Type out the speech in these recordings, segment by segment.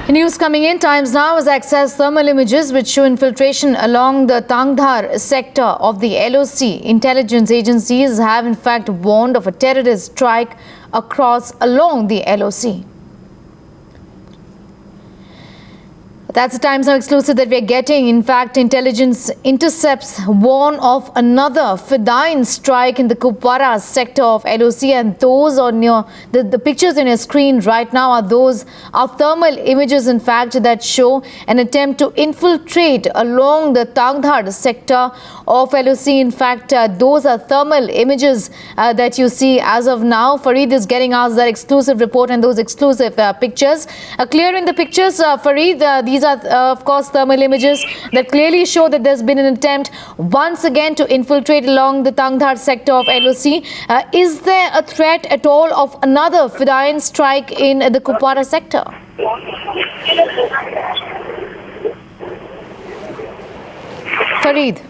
News coming in. Times Now has accessed thermal images which show infiltration along the Tangdhar sector of the LoC. Intelligence agencies have in fact warned of a terrorist strike along the LoC. That's the Times Now exclusive that we're getting. In fact, intelligence intercepts warn of another Fedayee strike in the Kupwara sector of LoC, and those on your the pictures on your screen right now are thermal images, in fact, that show an attempt to infiltrate along the Tangdhar sector of LoC. In fact, those are thermal images that you see as of now. Fareed is getting us that exclusive report and those exclusive pictures. Clear in the pictures, Fareed, these are of course thermal images that clearly show that there's been an attempt once again to infiltrate along the Tangdhar sector of LoC. Is there a threat at all of another Fedayee strike in the Kupwara sector? Fareed.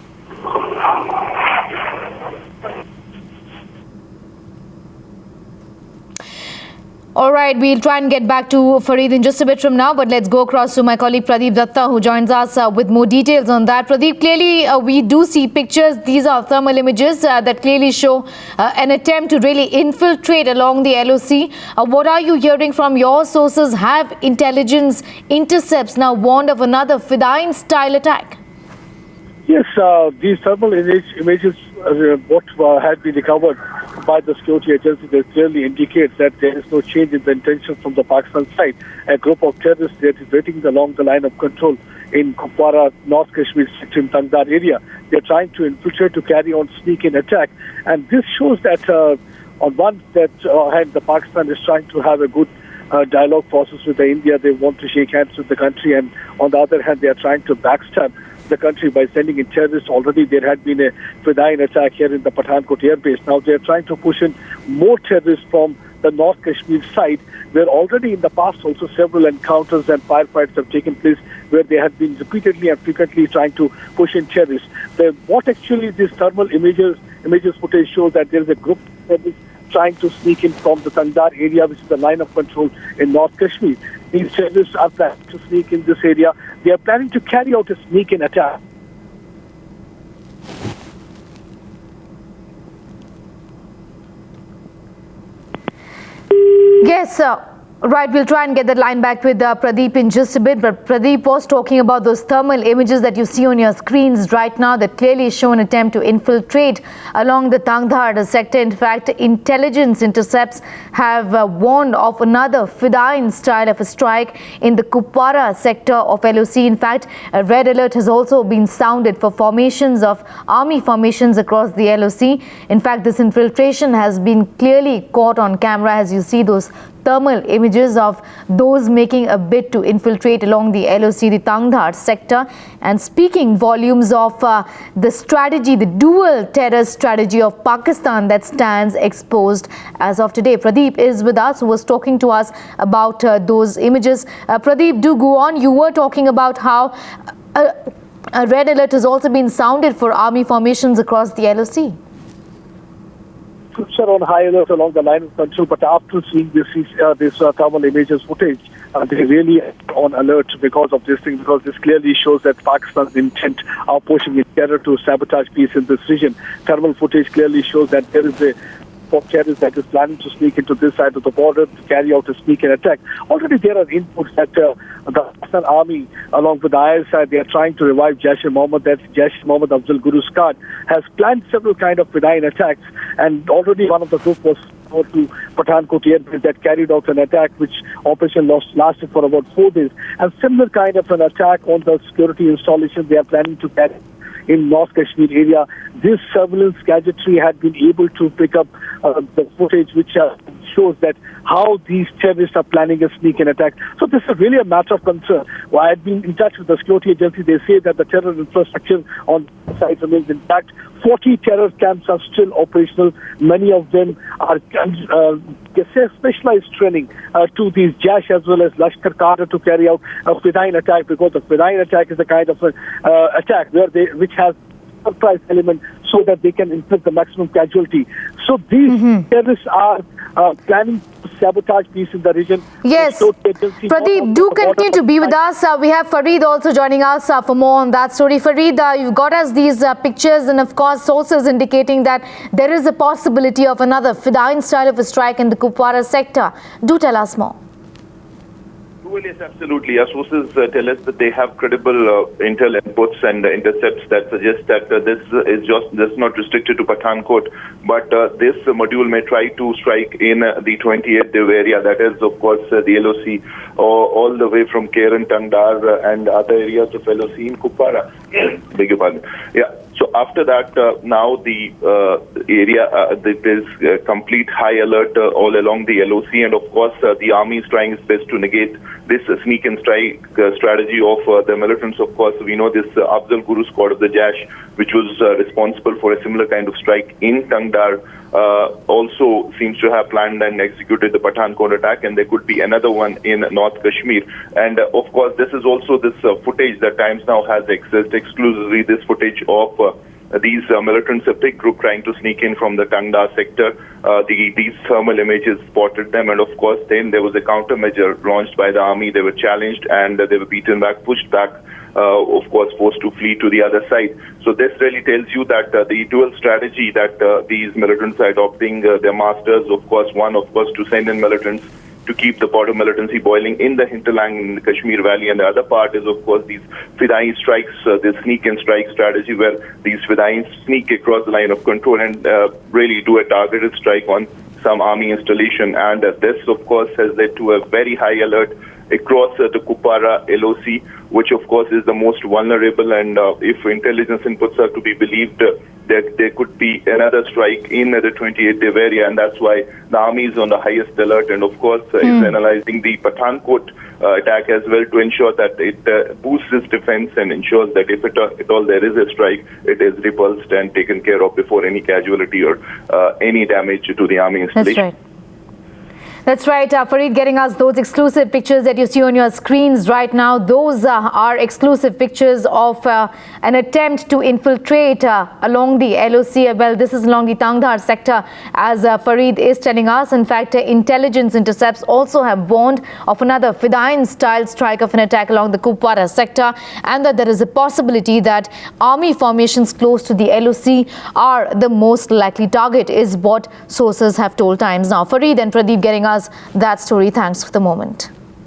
All right, we'll try and get back to Fareed in just a bit from now, but let's go across to my colleague Pradeep Datta, who joins us with more details on that. Pradeep, clearly we do see pictures. These are thermal images that clearly show an attempt to really infiltrate along the LoC. What are you hearing from your sources? Have intelligence intercepts now warned of another Fedayee style attack? Yes, these thermal images, what had been recovered by the security agency, they clearly indicates that there is no change in the intention from the Pakistan side. A group of terrorists that is waiting along the line of control in Kupwara, North Kashmir sector in Tangdhar area. They are trying to infiltrate to carry on sneak-in attack, and this shows that on one hand, the Pakistan is trying to have a good dialogue process with India. They want to shake hands with the country, and on the other hand, they are trying to backstab the country by sending in terrorists. Already there had been a Fedayee attack here in the Pathankot air base. Now they are trying to push in more terrorists from the North Kashmir side, where already in the past also several encounters and firefights have taken place where they had been repeatedly and frequently trying to push in terrorists. What actually these thermal images footage shows that there is a group of terrorists trying to sneak in from the Tangdhar area, which is the line of control in North Kashmir. These terrorists are planning to sneak in this area. They are planning to carry out a sneak-in attack. Yes, sir. Right, we'll try and get that line back with Pradeep in just a bit. But Pradeep was talking about those thermal images that you see on your screens right now that clearly show an attempt to infiltrate along the Tangdhar sector. In fact, intelligence intercepts have warned of another Fedayee style of a strike in the Kupwara sector of LoC. In fact, a red alert has also been sounded for formations of army formations across the LoC. In fact, this infiltration has been clearly caught on camera as you see those thermal images of those making a bid to infiltrate along the LoC, the Tangdhar sector, and speaking volumes of the strategy, the dual terror strategy of Pakistan that stands exposed as of today. Pradeep is with us, who was talking to us about those images. Pradeep, do go on. You were talking about how a red alert has also been sounded for army formations across the LoC. Troops are on high alert along the line of control, but after seeing this thermal images footage, they really are on alert because of this thing, because this clearly shows that Pakistan's intent of pushing in terror to sabotage peace in this region. Thermal footage clearly shows that there is a terrorist that is planning to sneak into this side of the border to carry out a sneak-in attack. Already there are inputs that the Pakistan army, along with the IS side, they are trying to revive Jaish-e-Mohammed. That Jaish-e-Mohammed Afzal Guru's Khan has planned several kind of Fedayee attacks, and already one of the group was to Pathankot air base that carried out an attack which operation lasted for about 4 days. And similar kind of an attack on the security installation they are planning to carry in North Kashmir area. This surveillance gadgetry had been able to pick up the footage which shows that how these terrorists are planning a sneak-in attack. So this is really a matter of concern. Well, I had been in touch with the security agency. They say that the terror infrastructure on the side remains intact. 40 terror camps are still operational. Many of them are specialized training to these Jaish as well as Lashkar Qaeda to carry out a Fedayee attack, because the Fedayee attack is a kind of attack which has surprise element so that they can inflict the maximum casualty. So these terrorists are planning to sabotage peace in the region. Yes, Pradeep, do continue to be with us. We have Farid also joining us for more on that story. Farid, you've got us these pictures and of course sources indicating that there is a possibility of another Fedayee style of a strike in the Kupwara sector. Do tell us more. Well, yes, absolutely. Our sources tell us that they have credible intel inputs and intercepts that suggest that this is not restricted to Pathankot, but this module may try to strike in the 28th area, that is, of course, the LoC, all the way from Keren, Tangdar, and other areas of LoC in Kupwara. Beg your pardon. Yeah. So after that, now the area, there is complete high alert all along the LoC, and of course the army is trying its best to negate this sneak and strike strategy of the militants. Of course, we know this Afzal Guru squad of the Jash, which was responsible for a similar kind of strike in Tangdar, also seems to have planned and executed the Pathankot attack, and there could be another one in North Kashmir. And of course, this is also this footage that Times Now has accessed exclusively, this footage of these militants, a big group trying to sneak in from the Tangda sector. These thermal images spotted them, and of course then there was a countermeasure launched by the army. They were challenged and they were beaten back, pushed back, of course forced to flee to the other side. So this really tells you that the dual strategy that these militants are adopting, their masters, of course, one, of course, to send in militants to keep the pot of militancy boiling in the hinterland in the Kashmir Valley, and the other part is, of course, these Fedayee strikes, this sneak and strike strategy where these Fedayees sneak across the line of control and really do a targeted strike on some army installation. And this, of course, has led to a very high alert across the Kupwara LoC, which of course is the most vulnerable, and if intelligence inputs are to be believed, there could be another strike in the 28th area, and that's why the army is on the highest alert, and of course is analyzing the Pathankot attack as well to ensure that it boosts its defense and ensures that if at all there is a strike, it is repulsed and taken care of before any casualty or any damage to the army installation. That's right. That's right, Farid, getting us those exclusive pictures that you see on your screens right now. Those are exclusive pictures of an attempt to infiltrate along the LoC. Well, this is along the Tangdar sector, as Farid is telling us. In fact, intelligence intercepts also have warned of another Fedayeen-style strike of an attack along the Kupwara sector, and that there is a possibility that army formations close to the LoC are the most likely target, is what sources have told Times Now. Farid and Pradeep getting us that story. Thanks for the moment.